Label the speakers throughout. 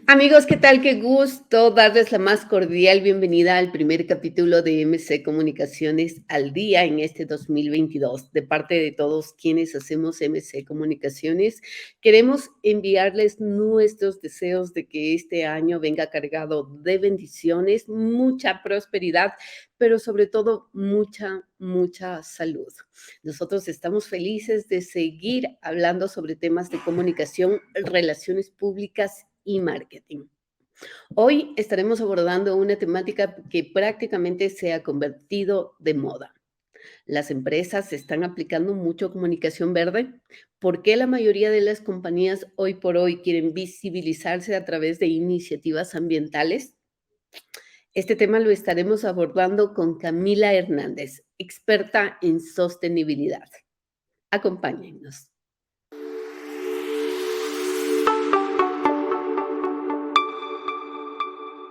Speaker 1: Amigos, ¿qué tal? Qué gusto darles la más cordial bienvenida al primer capítulo de MC Comunicaciones al día en este 2022. De parte de todos quienes hacemos MC Comunicaciones, queremos enviarles nuestros deseos de que este año venga cargado de bendiciones, mucha prosperidad, pero sobre todo mucha salud. Nosotros estamos felices de seguir hablando sobre temas de comunicación, relaciones públicas y marketing. Hoy estaremos abordando una temática que prácticamente se ha convertido de moda. Las empresas están aplicando mucho comunicación verde. ¿Por qué la mayoría de las compañías hoy por hoy quieren visibilizarse a través de iniciativas ambientales? Este tema lo estaremos abordando con Camila Hernández, experta en sostenibilidad. Acompáñennos.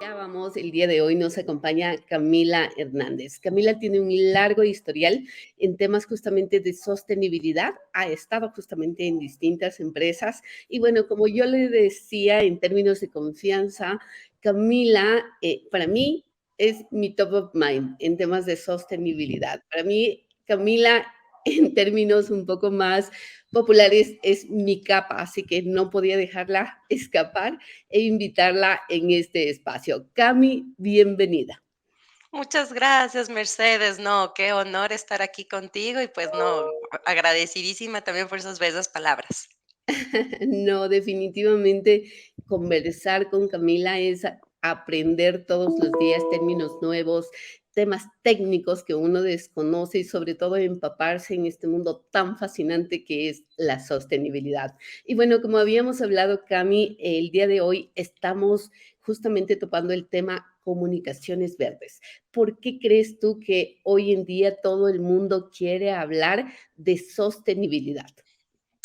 Speaker 1: Ya vamos, el día de hoy nos acompaña Camila Hernández. Camila tiene un largo historial en temas justamente de sostenibilidad, ha estado justamente en distintas empresas y bueno, como yo le decía en términos de confianza, Camila para mí es mi top of mind en temas de sostenibilidad. Para mí, Camila, en términos un poco más populares, es mi capa, así que no podía dejarla escapar e invitarla en este espacio. Cami, bienvenida.
Speaker 2: Muchas gracias, Mercedes. No, qué honor estar aquí contigo y pues no, agradecidísima también por esas bellas palabras.
Speaker 1: No, definitivamente conversar con Camila es aprender todos los días términos nuevos, temas técnicos que uno desconoce y sobre todo empaparse en este mundo tan fascinante que es la sostenibilidad. Y bueno, como habíamos hablado, Cami, el día de hoy estamos justamente topando el tema comunicaciones verdes. ¿Por qué crees tú que hoy en día todo el mundo quiere hablar de sostenibilidad?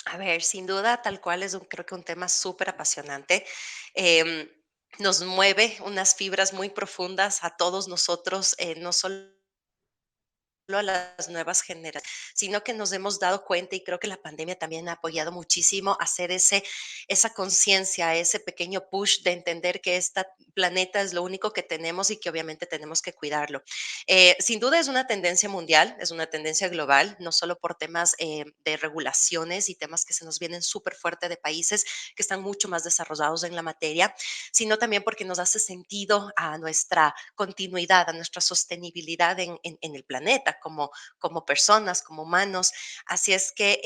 Speaker 2: A ver, sin duda, tal cual es creo que un tema súper apasionante. Em, Nos mueve unas fibras muy profundas a todos nosotros, no solo a las nuevas generaciones, sino que nos hemos dado cuenta y creo que la pandemia también ha apoyado muchísimo a hacer esa conciencia, ese pequeño push de entender que este planeta es lo único que tenemos y que obviamente tenemos que cuidarlo. Sin duda es una tendencia mundial, es una tendencia global, no solo por temas de regulaciones y temas que se nos vienen súper fuerte de países que están mucho más desarrollados en la materia, sino también porque nos hace sentido a nuestra continuidad, a nuestra sostenibilidad en el planeta como personas, como humanos. Así es que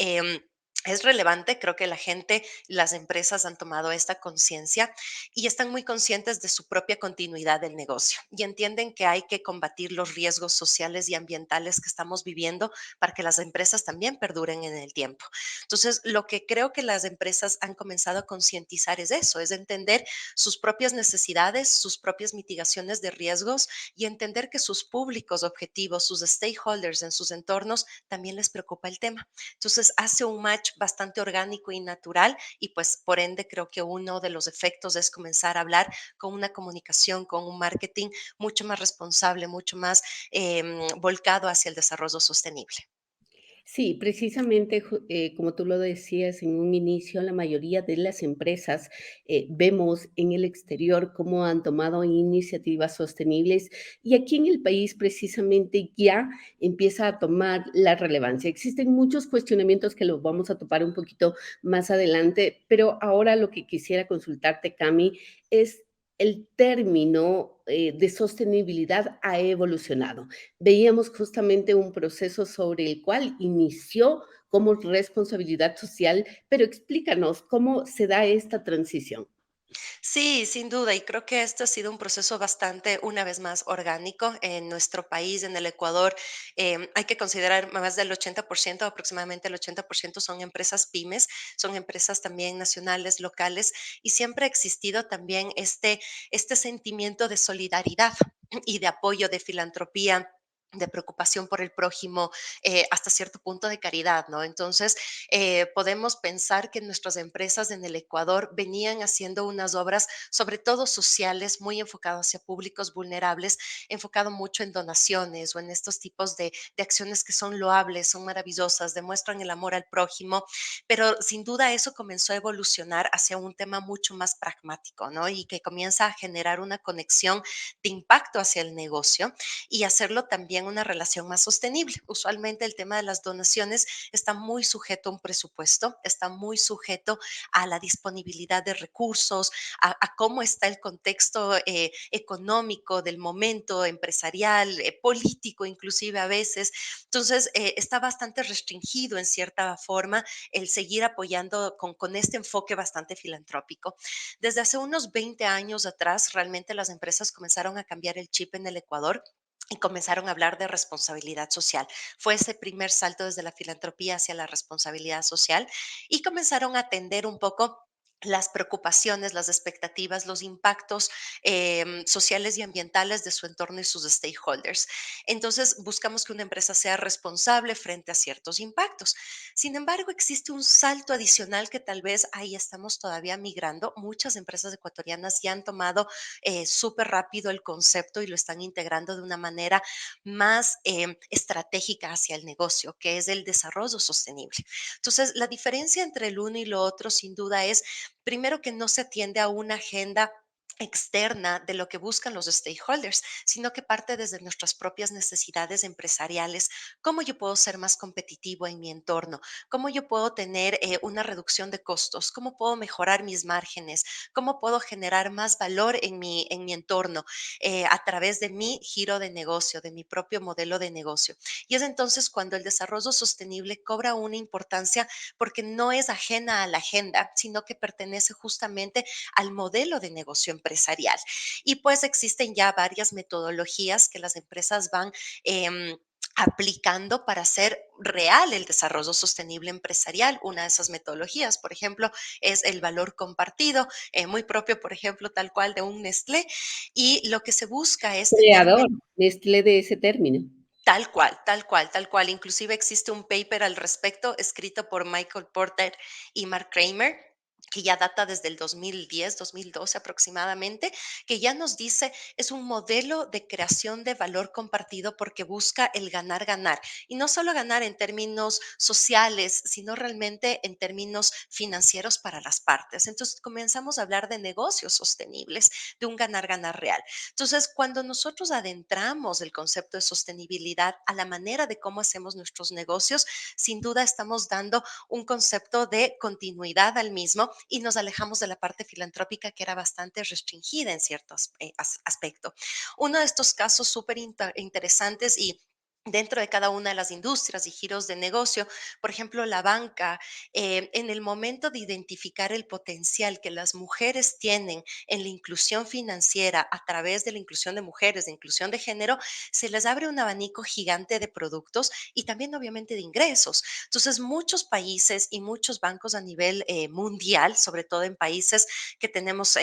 Speaker 2: es relevante, creo que la gente, las empresas han tomado esta conciencia y están muy conscientes de su propia continuidad del negocio y entienden que hay que combatir los riesgos sociales y ambientales que estamos viviendo para que las empresas también perduren en el tiempo. Entonces, lo que creo que las empresas han comenzado a concientizar es eso, es entender sus propias necesidades, sus propias mitigaciones de riesgos y entender que sus públicos objetivos, sus stakeholders en sus entornos, también les preocupa el tema. Entonces hace un match bastante orgánico y natural y pues por ende creo que uno de los efectos es comenzar a hablar con una comunicación, con un marketing mucho más responsable, mucho más volcado hacia el desarrollo sostenible.
Speaker 1: Sí, precisamente, como tú lo decías en un inicio, la mayoría de las empresas vemos en el exterior cómo han tomado iniciativas sostenibles y aquí en el país precisamente ya empieza a tomar la relevancia. Existen muchos cuestionamientos que los vamos a topar un poquito más adelante, pero ahora lo que quisiera consultarte, Cami, es el término de sostenibilidad ha evolucionado. Veíamos justamente un proceso sobre el cual inició como responsabilidad social, pero explícanos cómo se da esta transición.
Speaker 2: Sí, sin duda, y creo que este ha sido un proceso bastante, una vez más, orgánico en nuestro país, en el Ecuador. Hay que considerar más del 80%, aproximadamente el 80% son empresas pymes, son empresas también nacionales, locales, y siempre ha existido también este sentimiento de solidaridad y de apoyo, de filantropía de preocupación por el prójimo, hasta cierto punto de caridad, ¿no? Entonces, podemos pensar que nuestras empresas en el Ecuador venían haciendo unas obras, sobre todo sociales, muy enfocadas hacia públicos vulnerables, enfocado mucho en donaciones o en estos tipos de acciones que son loables, son maravillosas, demuestran el amor al prójimo, pero sin duda eso comenzó a evolucionar hacia un tema mucho más pragmático, ¿no? Y que comienza a generar una conexión de impacto hacia el negocio y hacerlo también una relación más sostenible. Usualmente el tema de las donaciones está muy sujeto a un presupuesto, está muy sujeto a la disponibilidad de recursos, a cómo está el contexto económico del momento, empresarial, político inclusive a veces. Entonces, está bastante restringido en cierta forma el seguir apoyando con este enfoque bastante filantrópico. Desde hace unos 20 años atrás, realmente las empresas comenzaron a cambiar el chip en el Ecuador y comenzaron a hablar de responsabilidad social. Fue ese primer salto desde la filantropía hacia la responsabilidad social y comenzaron a atender un poco las preocupaciones, las expectativas, los impactos sociales y ambientales de su entorno y sus stakeholders. Entonces, buscamos que una empresa sea responsable frente a ciertos impactos. Sin embargo, existe un salto adicional que tal vez ahí estamos todavía migrando. Muchas empresas ecuatorianas ya han tomado súper rápido el concepto y lo están integrando de una manera más estratégica hacia el negocio, que es el desarrollo sostenible. Entonces, la diferencia entre el uno y lo otro, sin duda, es primero que no se atiende a una agenda externa de lo que buscan los stakeholders, sino que parte desde nuestras propias necesidades empresariales, cómo yo puedo ser más competitivo en mi entorno, cómo yo puedo tener una reducción de costos, cómo puedo mejorar mis márgenes, cómo puedo generar más valor en mi entorno a través de mi giro de negocio, de mi propio modelo de negocio. Y es entonces cuando el desarrollo sostenible cobra una importancia porque no es ajena a la agenda, sino que pertenece justamente al modelo de negocio empresarial. Y pues existen ya varias metodologías que las empresas van aplicando para hacer real el desarrollo sostenible empresarial. Una de esas metodologías, por ejemplo, es el valor compartido, muy propio, por ejemplo, tal cual de un Nestlé. Y lo que se busca es tener
Speaker 1: Creador, Nestlé de ese término.
Speaker 2: tal cual, tal cual, tal cual. Inclusive existe un paper al respecto escrito por Michael Porter y Mark Kramer, que ya data desde el 2010, 2012 aproximadamente, que ya nos dice es un modelo de creación de valor compartido porque busca el ganar, ganar. Y no solo ganar en términos sociales, sino realmente en términos financieros para las partes. Entonces comenzamos a hablar de negocios sostenibles, de un ganar, ganar real. Entonces, cuando nosotros adentramos el concepto de sostenibilidad a la manera de cómo hacemos nuestros negocios, sin duda estamos dando un concepto de continuidad al mismo y nos alejamos de la parte filantrópica que era bastante restringida en cierto aspecto. Uno de estos casos súper interesantes y dentro de cada una de las industrias y giros de negocio, por ejemplo, la banca, en el momento de identificar el potencial que las mujeres tienen en la inclusión financiera a través de la inclusión de mujeres, de inclusión de género, se les abre un abanico gigante de productos y también obviamente de ingresos. Entonces, muchos países y muchos bancos a nivel mundial, sobre todo en países que tenemos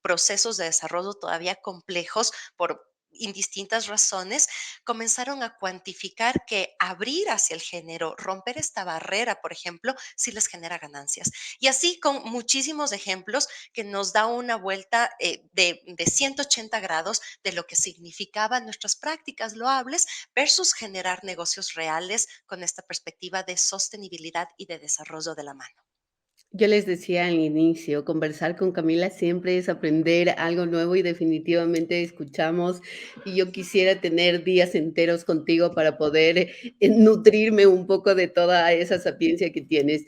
Speaker 2: procesos de desarrollo todavía complejos por indistintas razones, comenzaron a cuantificar que abrir hacia el género, romper esta barrera, por ejemplo, sí les genera ganancias. Y así con muchísimos ejemplos que nos da una vuelta de 180 grados de lo que significaban nuestras prácticas loables versus generar negocios reales con esta perspectiva de sostenibilidad y de desarrollo de la mano.
Speaker 1: Yo les decía al inicio, conversar con Camila siempre es aprender algo nuevo y definitivamente escuchamos y yo quisiera tener días enteros contigo para poder nutrirme un poco de toda esa sapiencia que tienes.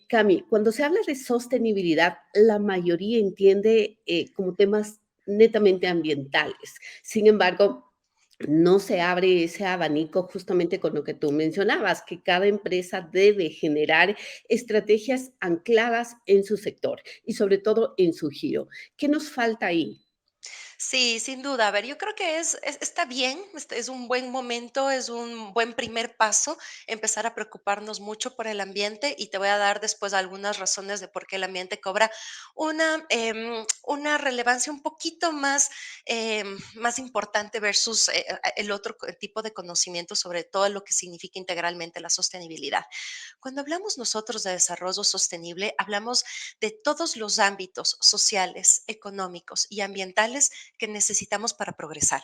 Speaker 1: Cami, cuando se habla de sostenibilidad, la mayoría entiende como temas netamente ambientales. Sin embargo, no se abre ese abanico justamente con lo que tú mencionabas, que cada empresa debe generar estrategias ancladas en su sector y sobre todo en su giro. ¿Qué nos falta ahí?
Speaker 2: Sí, sin duda. A ver, yo creo que está bien, es un buen momento, es un buen primer paso empezar a preocuparnos mucho por el ambiente y te voy a dar después algunas razones de por qué el ambiente cobra una relevancia un poquito más importante versus el otro tipo de conocimiento sobre todo lo que significa integralmente la sostenibilidad. Cuando hablamos nosotros de desarrollo sostenible, hablamos de todos los ámbitos sociales, económicos y ambientales que necesitamos para progresar.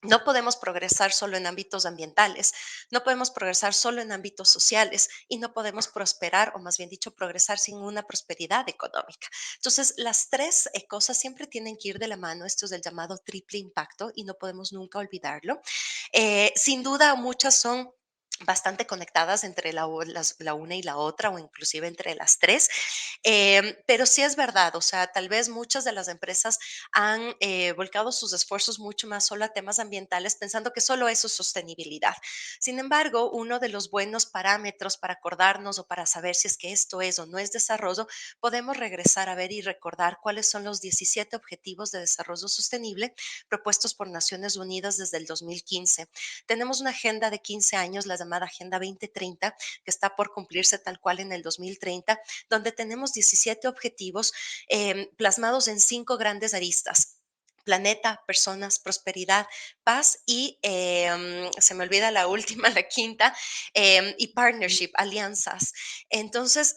Speaker 2: No podemos progresar solo en ámbitos ambientales, no podemos progresar solo en ámbitos sociales y no podemos prosperar, o más bien dicho, progresar sin una prosperidad económica. Entonces, las tres cosas siempre tienen que ir de la mano. Esto es el llamado triple impacto y no podemos nunca olvidarlo. Sin duda, muchas son bastante conectadas entre la una y la otra o inclusive entre las tres, pero sí es verdad, o sea, tal vez muchas de las empresas han volcado sus esfuerzos mucho más solo a temas ambientales pensando que solo eso es sostenibilidad. Sin embargo, uno de los buenos parámetros para acordarnos o para saber si es que esto es o no es desarrollo, podemos regresar a ver y recordar cuáles son los 17 objetivos de desarrollo sostenible propuestos por Naciones Unidas desde el 2015. Tenemos una agenda de 15 años, la llamada Agenda 2030, que está por cumplirse tal cual en el 2030, donde tenemos 17 objetivos plasmados en 5 grandes aristas: planeta, personas, prosperidad, paz y se me olvida la última, la quinta, y partnership, alianzas. Entonces,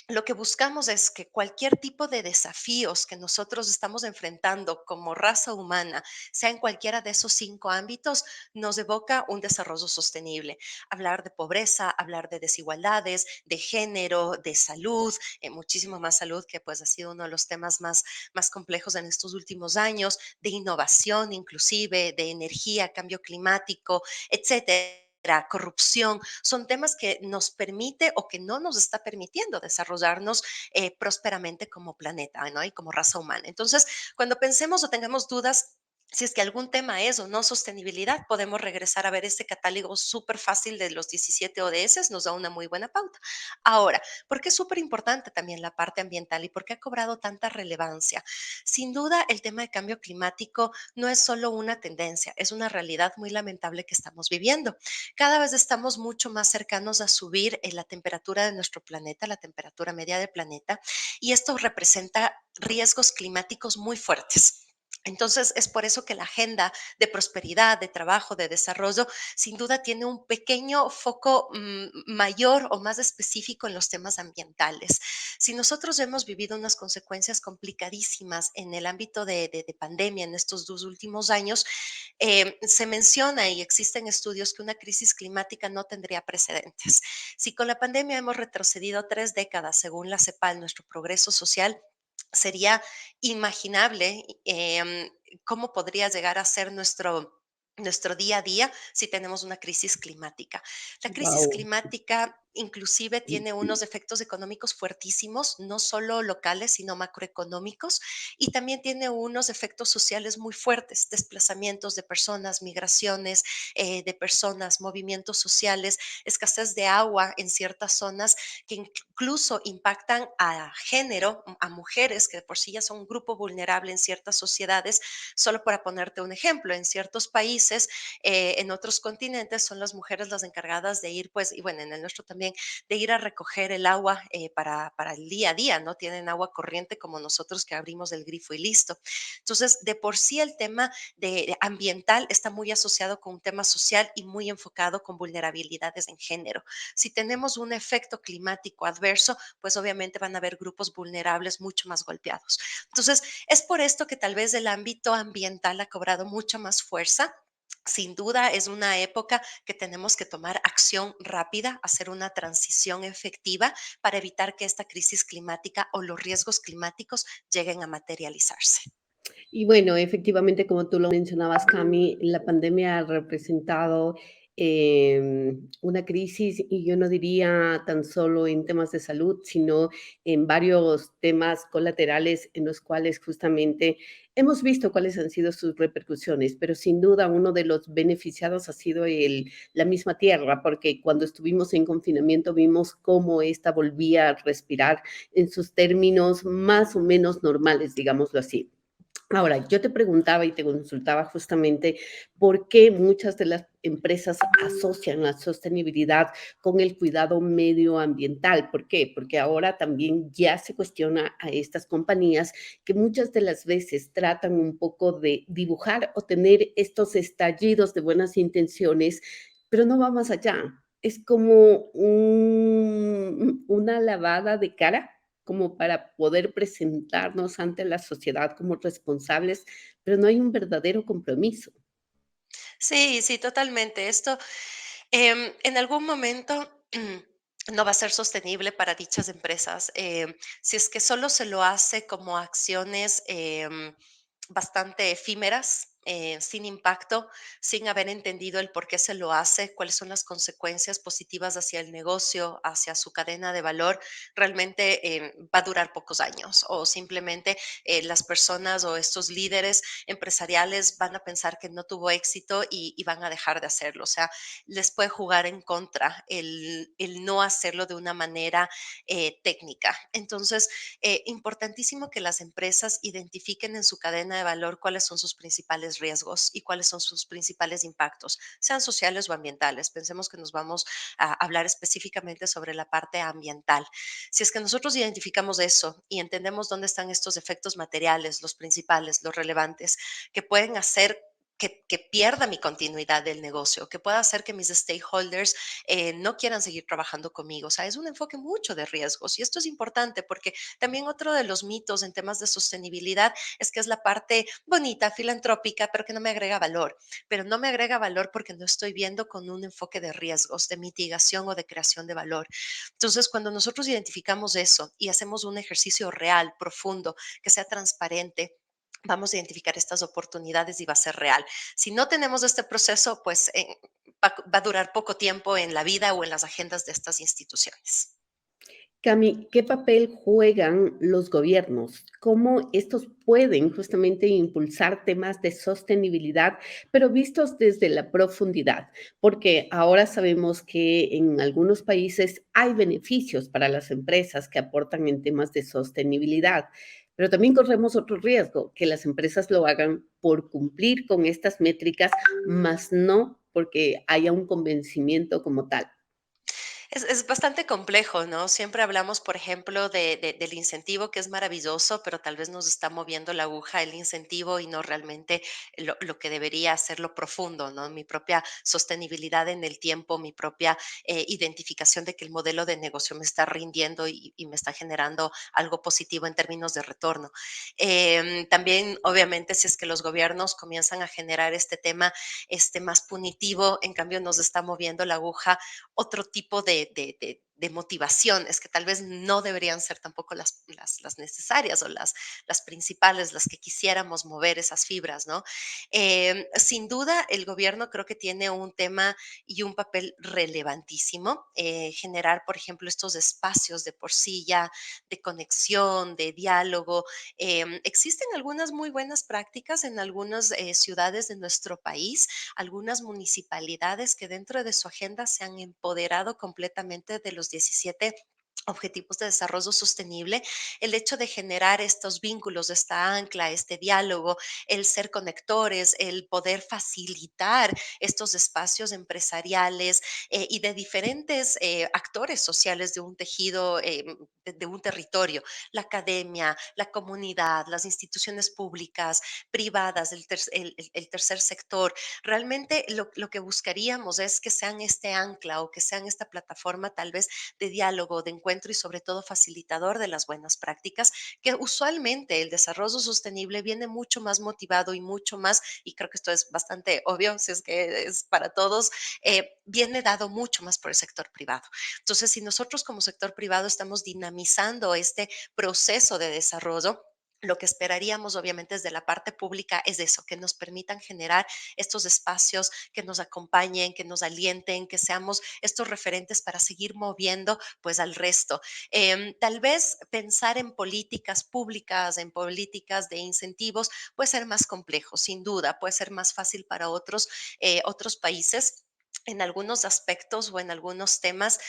Speaker 2: lo que buscamos es que cualquier tipo de desafíos que nosotros estamos enfrentando como raza humana, sea en cualquiera de esos 5 ámbitos, nos evoca un desarrollo sostenible. Hablar de pobreza, hablar de desigualdades, de género, de salud, muchísimo más salud, que pues ha sido uno de los temas más complejos en estos últimos años, de innovación inclusive, de energía, cambio climático, etcétera, corrupción, son temas que nos permite o que no nos está permitiendo desarrollarnos prósperamente como planeta, ¿no? Y como raza humana. Entonces, cuando pensemos o tengamos dudas si es que algún tema es o no sostenibilidad, podemos regresar a ver este catálogo súper fácil de los 17 ODS, nos da una muy buena pauta. Ahora, ¿por qué es súper importante también la parte ambiental y por qué ha cobrado tanta relevancia? Sin duda, el tema de cambio climático no es solo una tendencia, es una realidad muy lamentable que estamos viviendo. Cada vez estamos mucho más cercanos a subir en la temperatura de nuestro planeta, la temperatura media del planeta, y esto representa riesgos climáticos muy fuertes. Entonces, es por eso que la agenda de prosperidad, de trabajo, de desarrollo, sin duda tiene un pequeño foco mayor o más específico en los temas ambientales. Si nosotros hemos vivido unas consecuencias complicadísimas en el ámbito de pandemia en estos 2 últimos años, se menciona y existen estudios que una crisis climática no tendría precedentes. Si con la pandemia hemos retrocedido 3 décadas, según la CEPAL, nuestro progreso social, sería imaginable cómo podría llegar a ser nuestro día a día si tenemos una crisis climática. La crisis
Speaker 1: Wow.
Speaker 2: climática inclusive tiene unos efectos económicos fuertísimos, no solo locales, sino macroeconómicos, y también tiene unos efectos sociales muy fuertes: desplazamientos de personas, migraciones de personas, movimientos sociales, escasez de agua en ciertas zonas que incluso impactan a género, a mujeres que de por sí ya son un grupo vulnerable en ciertas sociedades. Solo para ponerte un ejemplo, en ciertos países, en otros continentes, son las mujeres las encargadas de ir, pues, y bueno, en el nuestro también, de ir a recoger el agua para el día a día, no tienen agua corriente como nosotros que abrimos el grifo y listo. Entonces, de por sí el tema de ambiental está muy asociado con un tema social y muy enfocado con vulnerabilidades en género. Si tenemos un efecto climático adverso, pues obviamente van a haber grupos vulnerables mucho más golpeados. Entonces, es por esto que tal vez el ámbito ambiental ha cobrado mucha más fuerza. Sin duda es una época que tenemos que tomar acción rápida, hacer una transición efectiva para evitar que esta crisis climática o los riesgos climáticos lleguen a materializarse.
Speaker 1: Y bueno, efectivamente, como tú lo mencionabas, Cami, la pandemia ha representado una crisis, y yo no diría tan solo en temas de salud, sino en varios temas colaterales en los cuales justamente hemos visto cuáles han sido sus repercusiones, pero sin duda uno de los beneficiados ha sido la misma tierra, porque cuando estuvimos en confinamiento vimos cómo ésta volvía a respirar en sus términos más o menos normales, digámoslo así. Ahora, yo te preguntaba y te consultaba justamente por qué muchas de las empresas asocian la sostenibilidad con el cuidado medioambiental. ¿Por qué? Porque ahora también ya se cuestiona a estas compañías que muchas de las veces tratan un poco de dibujar o tener estos estallidos de buenas intenciones, pero no va más allá. Es como una lavada de cara como para poder presentarnos ante la sociedad como responsables, pero no hay un verdadero compromiso.
Speaker 2: Sí, sí, totalmente. Esto, en algún momento no va a ser sostenible para dichas empresas. Si es que solo se lo hace como acciones bastante efímeras, sin impacto, sin haber entendido el por qué se lo hace, cuáles son las consecuencias positivas hacia el negocio, hacia su cadena de valor, realmente va a durar pocos años o simplemente las personas o estos líderes empresariales van a pensar que no tuvo éxito y van a dejar de hacerlo. O sea, les puede jugar en contra el no hacerlo de una manera técnica. Entonces, importantísimo que las empresas identifiquen en su cadena de valor cuáles son sus principales riesgos y cuáles son sus principales impactos, sean sociales o ambientales. Pensemos que nos vamos a hablar específicamente sobre la parte ambiental. Si es que nosotros identificamos eso y entendemos dónde están estos efectos materiales, los principales, los relevantes, que pueden hacer que pierda mi continuidad del negocio, que pueda hacer que mis stakeholders no quieran seguir trabajando conmigo. O sea, es un enfoque mucho de riesgos y esto es importante porque también otro de los mitos en temas de sostenibilidad es que es la parte bonita, filantrópica, pero que no me agrega valor. Pero no me agrega valor porque no estoy viendo con un enfoque de riesgos, de mitigación o de creación de valor. Entonces, cuando nosotros identificamos eso y hacemos un ejercicio real, profundo, que sea transparente, vamos a identificar estas oportunidades y va a ser real. Si no tenemos este proceso, pues va a durar poco tiempo en la vida o en las agendas de estas instituciones.
Speaker 1: Cami, ¿qué papel juegan los gobiernos? ¿Cómo estos pueden justamente impulsar temas de sostenibilidad, pero vistos desde la profundidad? Porque ahora sabemos que en algunos países hay beneficios para las empresas que aportan en temas de sostenibilidad, pero también corremos otro riesgo, que las empresas lo hagan por cumplir con estas métricas, más no porque haya un convencimiento como tal.
Speaker 2: Es bastante complejo, ¿no? Siempre hablamos, por ejemplo, del incentivo, que es maravilloso, pero tal vez nos está moviendo la aguja el incentivo y no realmente lo que debería ser lo profundo, ¿no? Mi propia sostenibilidad en el tiempo, mi propia identificación de que el modelo de negocio me está rindiendo y me está generando algo positivo en términos de retorno. También, obviamente, si es que los gobiernos comienzan a generar este tema más punitivo, en cambio nos está moviendo la aguja otro tipo de motivaciones que tal vez no deberían ser tampoco las necesarias o las principales, las que quisiéramos mover esas fibras, ¿no? Sin duda, el gobierno creo que tiene un tema y un papel relevantísimo, generar, por ejemplo, estos espacios de por sí ya de conexión, de diálogo. Existen algunas muy buenas prácticas en algunas ciudades de nuestro país, algunas municipalidades que dentro de su agenda se han empoderado completamente de los 17 Objetivos de Desarrollo Sostenible, el hecho de generar estos vínculos, esta ancla, este diálogo, el ser conectores, el poder facilitar estos espacios empresariales y de diferentes actores sociales de un tejido, de un territorio, la academia, la comunidad, las instituciones públicas, privadas, el tercer sector. Realmente lo que buscaríamos es que sean este ancla o que sean esta plataforma tal vez de diálogo, de encuentro y sobre todo facilitador de las buenas prácticas, que usualmente el desarrollo sostenible viene mucho más motivado y mucho más, y creo que esto es bastante obvio, si es que es para todos, viene dado mucho más por el sector privado. Entonces, si nosotros como sector privado estamos dinamizando este proceso de desarrollo, lo que esperaríamos, obviamente, desde la parte pública es eso, que nos permitan generar estos espacios, que nos acompañen, que nos alienten, que seamos estos referentes para seguir moviendo pues al resto. Tal vez pensar en políticas públicas, en políticas de incentivos puede ser más complejo, sin duda, puede ser más fácil para otros países en algunos aspectos o en algunos temas.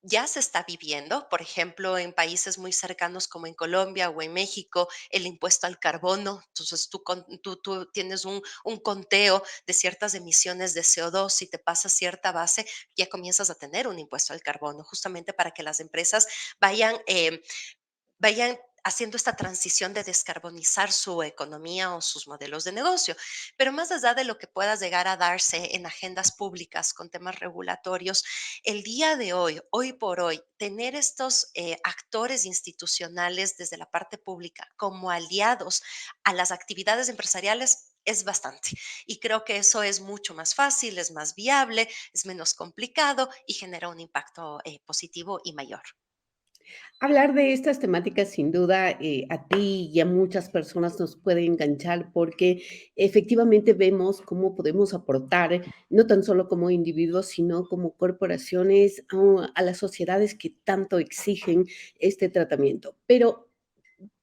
Speaker 2: ya se está viviendo, por ejemplo, en países muy cercanos como en Colombia o en México, el impuesto al carbono. Entonces, tú tienes un conteo de ciertas emisiones de CO2. Si te pasa cierta base, ya comienzas a tener un impuesto al carbono, justamente para que las empresas vayan vayan haciendo esta transición de descarbonizar su economía o sus modelos de negocio. Pero más allá de lo que pueda llegar a darse en agendas públicas con temas regulatorios, el día de hoy, hoy por hoy, tener estos actores institucionales desde la parte pública como aliados a las actividades empresariales es bastante. Y creo que eso es mucho más fácil, es más viable, es menos complicado y genera un impacto positivo y mayor.
Speaker 1: Hablar de estas temáticas sin duda a ti y a muchas personas nos puede enganchar porque efectivamente vemos cómo podemos aportar, no tan solo como individuos, sino como corporaciones a las sociedades que tanto exigen este tratamiento. Pero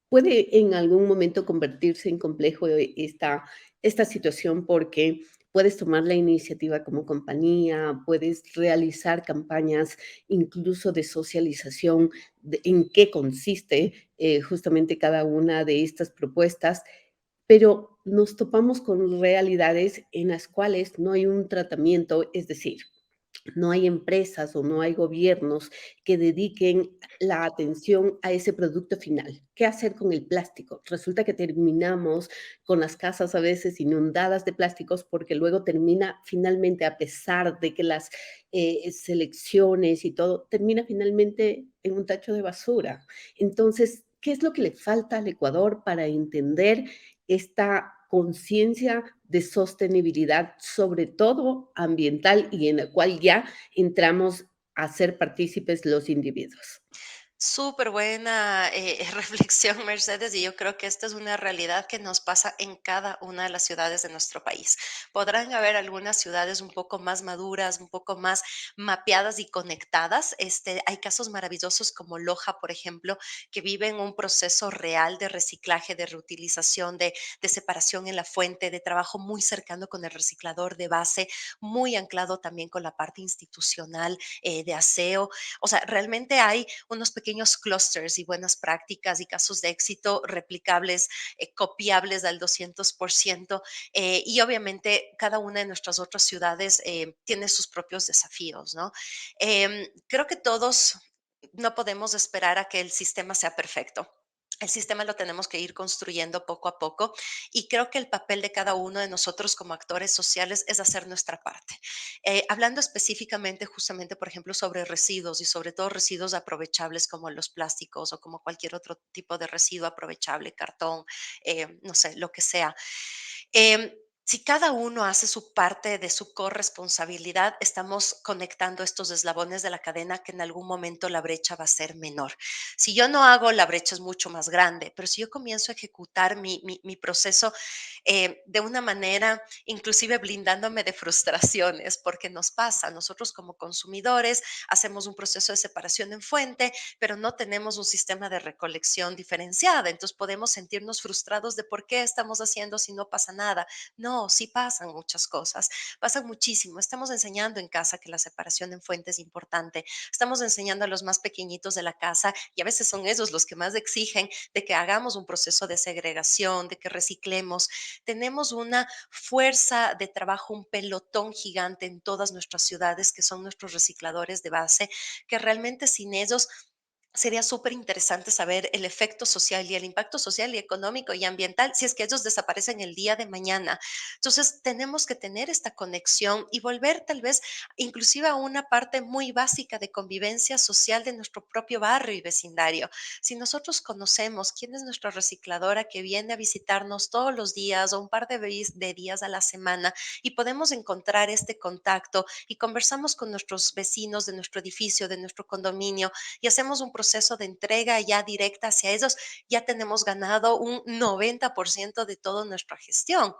Speaker 1: puede en algún momento convertirse en complejo esta situación porque puedes tomar la iniciativa como compañía, puedes realizar campañas incluso de socialización de en qué consiste justamente cada una de estas propuestas, pero nos topamos con realidades en las cuales no hay un tratamiento, es decir, no hay empresas o no hay gobiernos que dediquen la atención a ese producto final. ¿Qué hacer con el plástico? Resulta que terminamos con las casas a veces inundadas de plásticos porque luego termina finalmente, a pesar de que las selecciones y todo, termina finalmente en un tacho de basura. Entonces, ¿qué es lo que le falta al Ecuador para entender esta conciencia de sostenibilidad, sobre todo ambiental, y en la cual ya entramos a ser partícipes los individuos?
Speaker 2: Súper buena reflexión, Mercedes, y yo creo que esta es una realidad que nos pasa en cada una de las ciudades de nuestro país. Podrán haber algunas ciudades un poco más maduras, un poco más mapeadas y conectadas. Hay casos maravillosos como Loja, por ejemplo, que viven un proceso real de reciclaje, de reutilización, de separación en la fuente, de trabajo muy cercano con el reciclador de base, muy anclado también con la parte institucional de aseo. O sea, realmente hay unos pequeños clusters y buenas prácticas y casos de éxito replicables, copiables al 200%. Y obviamente cada una de nuestras otras ciudades tiene sus propios desafíos, ¿no? Creo que todos no podemos esperar a que el sistema sea perfecto. El sistema lo tenemos que ir construyendo poco a poco y creo que el papel de cada uno de nosotros como actores sociales es hacer nuestra parte. Hablando específicamente, justamente, por ejemplo, sobre residuos y sobre todo residuos aprovechables como los plásticos o como cualquier otro tipo de residuo aprovechable, cartón, no sé, lo que sea. Si cada uno hace su parte de su corresponsabilidad, estamos conectando estos eslabones de la cadena que en algún momento la brecha va a ser menor. Si yo no hago, la brecha es mucho más grande, pero si yo comienzo a ejecutar mi proceso de una manera, inclusive blindándome de frustraciones, porque nos pasa, nosotros como consumidores hacemos un proceso de separación en fuente, pero no tenemos un sistema de recolección diferenciada, entonces podemos sentirnos frustrados de por qué estamos haciendo si no pasa nada. No, sí pasan muchas cosas, pasan muchísimo. Estamos enseñando en casa que la separación en fuente es importante, estamos enseñando a los más pequeñitos de la casa y a veces son ellos los que más exigen de que hagamos un proceso de segregación, de que reciclemos. Tenemos una fuerza de trabajo, un pelotón gigante en todas nuestras ciudades que son nuestros recicladores de base, que realmente sin ellos sería súper interesante saber el efecto social y el impacto social y económico y ambiental si es que ellos desaparecen el día de mañana. Entonces, tenemos que tener esta conexión y volver tal vez inclusive a una parte muy básica de convivencia social de nuestro propio barrio y vecindario. Si nosotros conocemos quién es nuestra recicladora que viene a visitarnos todos los días o un par de días a la semana y podemos encontrar este contacto y conversamos con nuestros vecinos de nuestro edificio, de nuestro condominio y hacemos un proceso de entrega ya directa hacia ellos, ya tenemos ganado un 90% de toda nuestra gestión.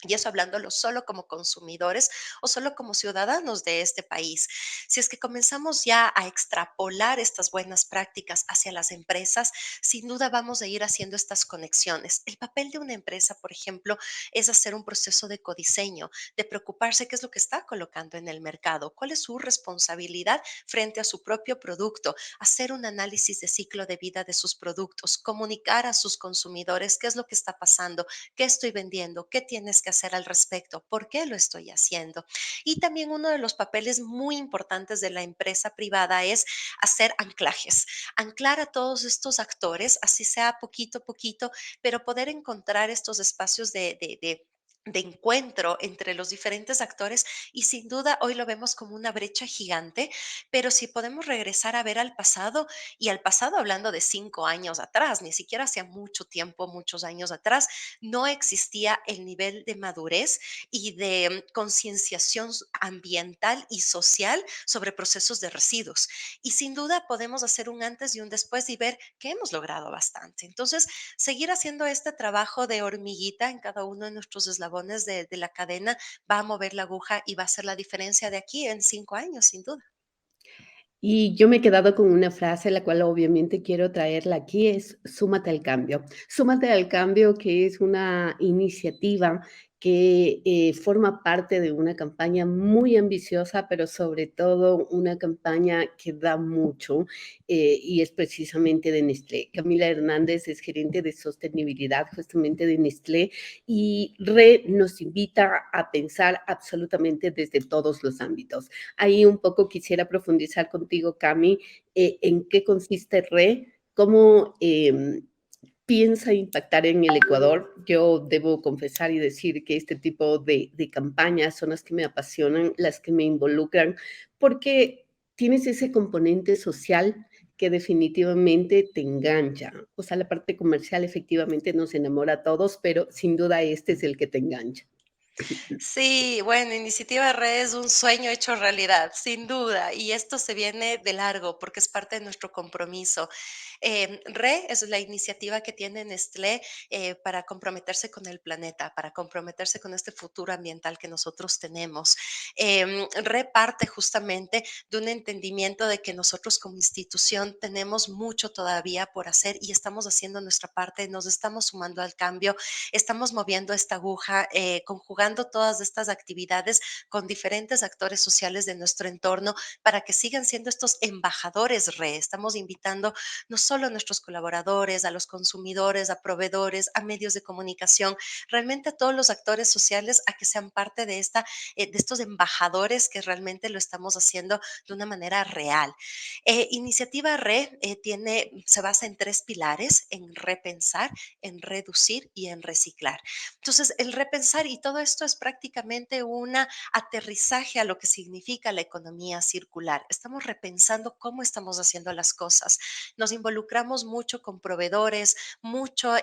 Speaker 2: Y eso hablándolo solo como consumidores o solo como ciudadanos de este país. Si es que comenzamos ya a extrapolar estas buenas prácticas hacia las empresas, sin duda vamos a ir haciendo estas conexiones. El papel de una empresa, por ejemplo, es hacer un proceso de codiseño, de preocuparse qué es lo que está colocando en el mercado, cuál es su responsabilidad frente a su propio producto, hacer un análisis de ciclo de vida de sus productos, comunicar a sus consumidores qué es lo que está pasando, qué estoy vendiendo, qué tienes que hacer al respecto, por qué lo estoy haciendo. Y también uno de los papeles muy importantes de la empresa privada es hacer anclajes, anclar a todos estos actores, así sea poquito a poquito, pero poder encontrar estos espacios de encuentro entre los diferentes actores y sin duda hoy lo vemos como una brecha gigante, pero si podemos regresar a ver al pasado y al pasado hablando de 5 años atrás, ni siquiera hacía mucho tiempo, muchos años atrás, no existía el nivel de madurez y de concienciación ambiental y social sobre procesos de residuos. Y sin duda podemos hacer un antes y un después y ver que hemos logrado bastante. Entonces, seguir haciendo este trabajo de hormiguita en cada uno de nuestros eslabones de la cadena va a mover la aguja y va a hacer la diferencia de aquí en 5 años, sin duda.
Speaker 1: Y yo me he quedado con una frase, la cual obviamente quiero traerla aquí, es súmate al cambio. Súmate al cambio, que es una iniciativa que forma parte de una campaña muy ambiciosa, pero sobre todo una campaña que da mucho y es precisamente de Nestlé. Camila Hernández es gerente de sostenibilidad justamente de Nestlé y nos invita a pensar absolutamente desde todos los ámbitos. Ahí un poco quisiera profundizar contigo, Cami, en qué consiste RE, cómo piensa impactar en el Ecuador. Yo debo confesar y decir que este tipo de campañas son las que me apasionan, las que me involucran, porque tienes ese componente social que definitivamente te engancha. O sea, la parte comercial efectivamente nos enamora a todos, pero sin duda este es el que te engancha.
Speaker 2: Sí, bueno, Iniciativa Red es un sueño hecho realidad, sin duda, y esto se viene de largo porque es parte de nuestro compromiso. RE es la iniciativa que tiene Nestlé para comprometerse con el planeta, para comprometerse con este futuro ambiental que nosotros tenemos. RE parte justamente de un entendimiento de que nosotros como institución tenemos mucho todavía por hacer y estamos haciendo nuestra parte, nos estamos sumando al cambio, estamos moviendo esta aguja, conjugando todas estas actividades con diferentes actores sociales de nuestro entorno para que sigan siendo estos embajadores RE. Estamos invitando no solo a nuestros colaboradores, a los consumidores, a proveedores, a medios de comunicación, realmente a todos los actores sociales a que sean parte de estos embajadores que realmente lo estamos haciendo de una manera real. Iniciativa RE se basa en tres pilares, en repensar, en reducir y en reciclar. Entonces, el repensar y todo esto es prácticamente un aterrizaje a lo que significa la economía circular. Estamos repensando cómo estamos haciendo las cosas. Nos involucramos mucho con proveedores, mucho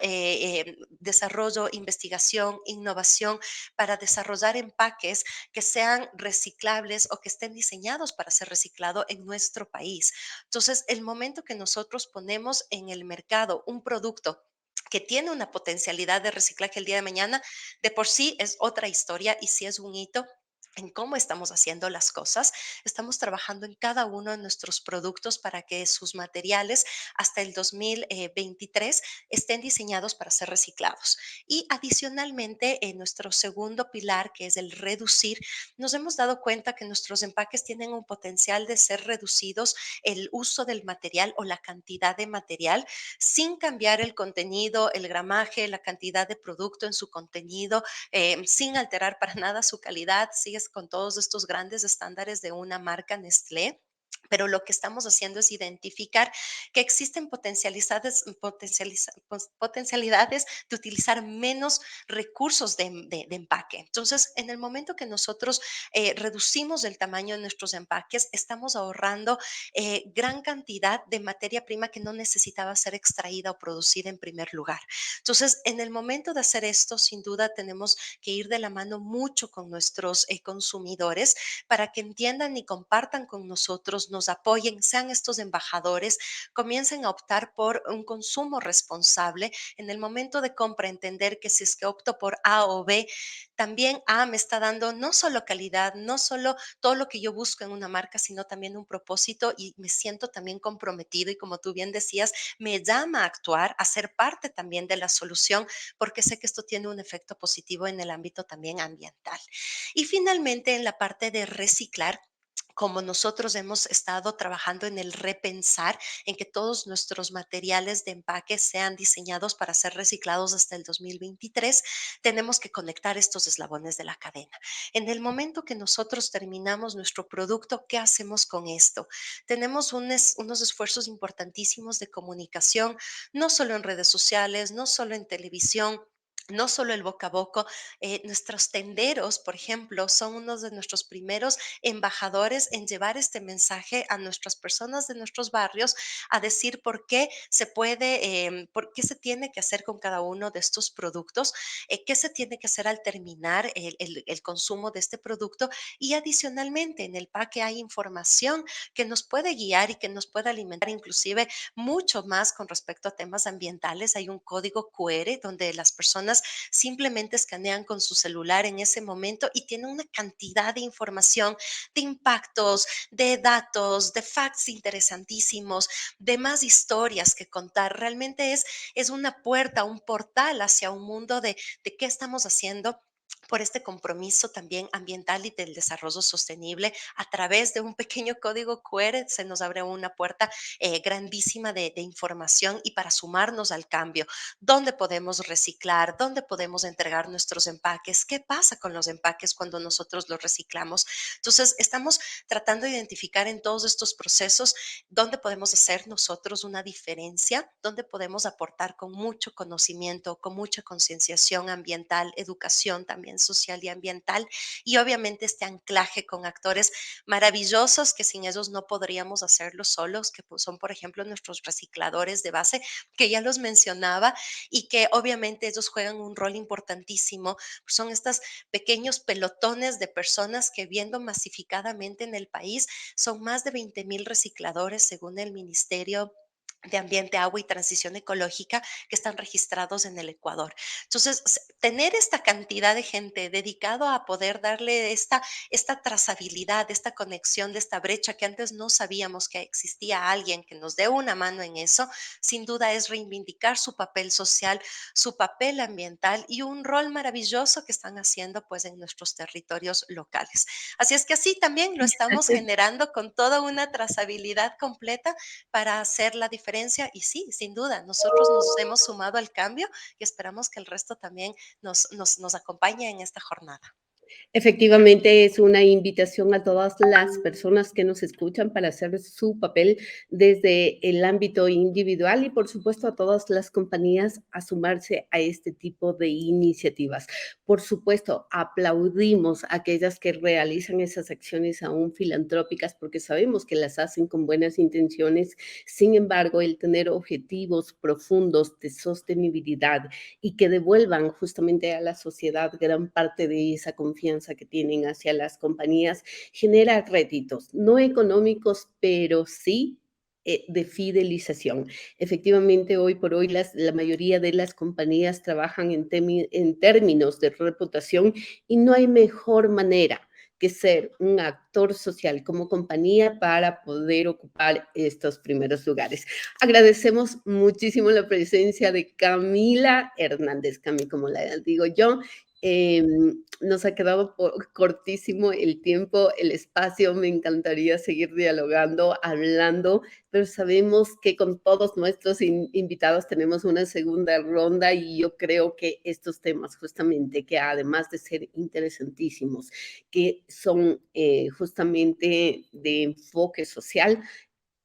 Speaker 2: desarrollo, investigación, innovación para desarrollar empaques que sean reciclables o que estén diseñados para ser reciclado en nuestro país. Entonces, el momento que nosotros ponemos en el mercado un producto que tiene una potencialidad de reciclaje el día de mañana, de por sí es otra historia y sí es un hito en cómo estamos haciendo las cosas. Estamos trabajando en cada uno de nuestros productos para que sus materiales hasta el 2023 estén diseñados para ser reciclados. Y adicionalmente, en nuestro segundo pilar, que es el reducir, nos hemos dado cuenta que nuestros empaques tienen un potencial de ser reducidos el uso del material o la cantidad de material sin cambiar el contenido, el gramaje, la cantidad de producto en su contenido, sin alterar para nada su calidad. Sigues con todos estos grandes estándares de una marca Nestlé. Pero lo que estamos haciendo es identificar que existen potencialidades de utilizar menos recursos de empaque. Entonces, en el momento que nosotros reducimos el tamaño de nuestros empaques, estamos ahorrando gran cantidad de materia prima que no necesitaba ser extraída o producida en primer lugar. Entonces, en el momento de hacer esto, sin duda tenemos que ir de la mano mucho con nuestros consumidores para que entiendan y compartan con nosotros nos apoyen, sean estos embajadores, comiencen a optar por un consumo responsable en el momento de compra, entender que si es que opto por A o B, también A me está dando no solo calidad, no solo todo lo que yo busco en una marca, sino también un propósito y me siento también comprometido y como tú bien decías, me llama a actuar, a ser parte también de la solución, porque sé que esto tiene un efecto positivo en el ámbito también ambiental. Y finalmente, en la parte de reciclar, como nosotros hemos estado trabajando en el repensar, en que todos nuestros materiales de empaque sean diseñados para ser reciclados hasta el 2023, tenemos que conectar estos eslabones de la cadena. En el momento que nosotros terminamos nuestro producto, ¿qué hacemos con esto? Tenemos unos esfuerzos importantísimos de comunicación, no solo en redes sociales, no solo en televisión, no solo el boca a boca, nuestros tenderos, por ejemplo, son uno de nuestros primeros embajadores en llevar este mensaje a nuestras personas de nuestros barrios, a decir por qué se puede, por qué se tiene que hacer con cada uno de estos productos, qué se tiene que hacer al terminar el consumo de este producto y adicionalmente en el paque hay información que nos puede guiar y que nos puede alimentar inclusive mucho más con respecto a temas ambientales. Hay un código QR donde las personas simplemente escanean con su celular en ese momento y tienen una cantidad de información, de impactos, de datos, de facts interesantísimos, de más historias que contar. Realmente es una puerta, un portal hacia un mundo de qué estamos haciendo por este compromiso también ambiental y del desarrollo sostenible a través de un pequeño código QR se nos abre una puerta grandísima de información y para sumarnos al cambio, dónde podemos reciclar, dónde podemos entregar nuestros empaques, qué pasa con los empaques cuando nosotros los reciclamos. Entonces, estamos tratando de identificar en todos estos procesos dónde podemos hacer nosotros una diferencia, dónde podemos aportar con mucho conocimiento, con mucha concienciación ambiental, educación también social y ambiental y obviamente este anclaje con actores maravillosos que sin ellos no podríamos hacerlo solos, que son por ejemplo nuestros recicladores de base, que ya los mencionaba y que obviamente ellos juegan un rol importantísimo. Son estos pequeños pelotones de personas que viendo masificadamente en el país, son más de 20,000 recicladores según el Ministerio de Ambiente, Agua y Transición Ecológica que están registrados en el Ecuador. Entonces, tener esta cantidad de gente dedicado a poder darle esta trazabilidad, esta conexión de esta brecha que antes no sabíamos que existía alguien que nos dé una mano en eso, sin duda es reivindicar su papel social, su papel ambiental y un rol maravilloso que están haciendo pues en nuestros territorios locales. Así es que así también lo estamos generando con toda una trazabilidad completa para hacer la diferencia y sí, sin duda, nosotros nos hemos sumado al cambio y esperamos que el resto también nos acompañe en esta jornada.
Speaker 1: Efectivamente, es una invitación a todas las personas que nos escuchan para hacer su papel desde el ámbito individual y, por supuesto, a todas las compañías a sumarse a este tipo de iniciativas. Por supuesto, aplaudimos a aquellas que realizan esas acciones aún filantrópicas porque sabemos que las hacen con buenas intenciones. Sin embargo, el tener objetivos profundos de sostenibilidad y que devuelvan justamente a la sociedad gran parte de esa confianza que tienen hacia las compañías, genera réditos, no económicos, pero sí de fidelización. Efectivamente, hoy por hoy la mayoría de las compañías trabajan en términos de reputación y no hay mejor manera que ser un actor social como compañía para poder ocupar estos primeros lugares. Agradecemos muchísimo la presencia de Camila Hernández, Cami, como la digo yo. Eh, Nos ha quedado cortísimo el tiempo, el espacio. Me encantaría seguir dialogando, hablando, pero sabemos que con todos nuestros invitados tenemos una segunda ronda y yo creo que estos temas justamente, que además de ser interesantísimos, que son justamente de enfoque social,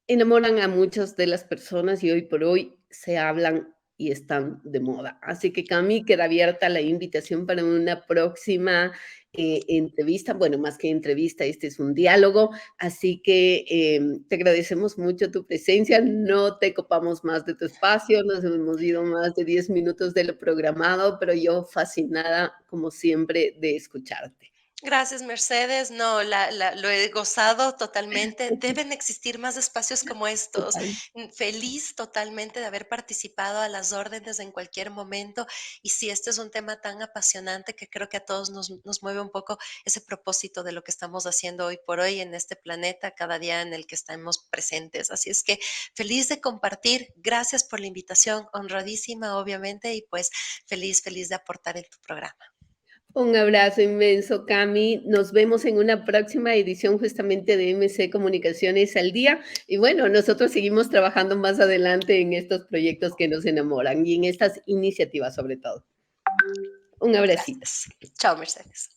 Speaker 1: enamoran a muchas de las personas y hoy por hoy se hablan y están de moda. Así que Cami, queda abierta la invitación para una próxima entrevista. Bueno, más que entrevista, este es un diálogo. Así que te agradecemos mucho tu presencia. No te copamos más de tu espacio. Nos hemos ido más de 10 minutos de lo programado, pero yo fascinada, como siempre, de escucharte.
Speaker 2: Gracias, Mercedes. No, lo he gozado totalmente. Deben existir más espacios como estos.
Speaker 1: Total.
Speaker 2: Feliz totalmente de haber participado a las órdenes en cualquier momento. Y sí, este es un tema tan apasionante que creo que a todos nos mueve un poco ese propósito de lo que estamos haciendo hoy por hoy en este planeta, cada día en el que estamos presentes. Así es que feliz de compartir. Gracias por la invitación, honradísima, obviamente, y pues feliz de aportar en tu programa.
Speaker 1: Un abrazo inmenso, Cami. Nos vemos en una próxima edición justamente de MC Comunicaciones al Día. Y bueno, nosotros seguimos trabajando más adelante en estos proyectos que nos enamoran y en estas iniciativas sobre todo. Un abracito.
Speaker 2: Gracias. Chao, Mercedes.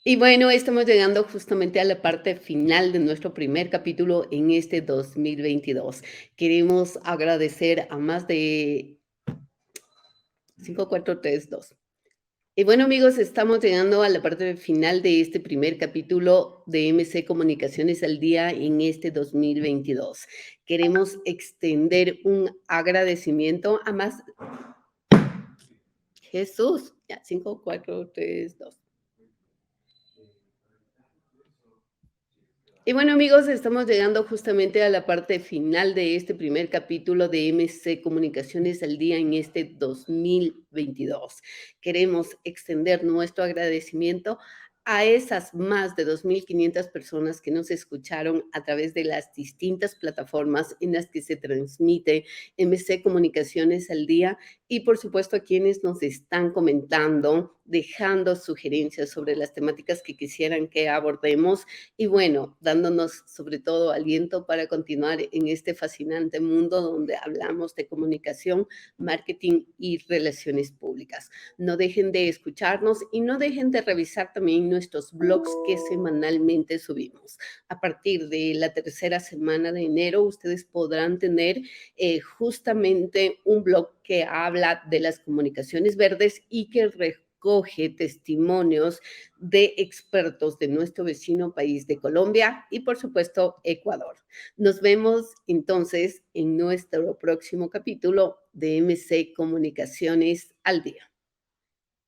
Speaker 1: Y bueno, estamos llegando justamente a la parte final de nuestro primer capítulo en este 2022. Queremos agradecer a más de 5432. Y bueno, amigos, estamos llegando a la parte final de este primer capítulo de MC Comunicaciones al Día en este 2022. Queremos extender un agradecimiento a más. Jesús, ya, 5432. Y bueno, amigos, estamos llegando justamente a la parte final de este primer capítulo de MC Comunicaciones al Día en este 2022. Queremos extender nuestro agradecimiento a esas más de 2.500 personas que nos escucharon a través de las distintas plataformas en las que se transmite MC Comunicaciones al Día y por supuesto a quienes nos están comentando, dejando sugerencias sobre las temáticas que quisieran que abordemos y bueno, dándonos sobre todo aliento para continuar en este fascinante mundo donde hablamos de comunicación, marketing y relaciones públicas. No dejen de escucharnos y no dejen de revisar también nuestros blogs que semanalmente subimos. A partir de la tercera semana de enero, ustedes podrán tener justamente un blog que habla de las comunicaciones verdes y que recoge testimonios de expertos de nuestro vecino país de Colombia y por supuesto Ecuador. Nos vemos entonces en nuestro próximo capítulo de MC Comunicaciones al Día.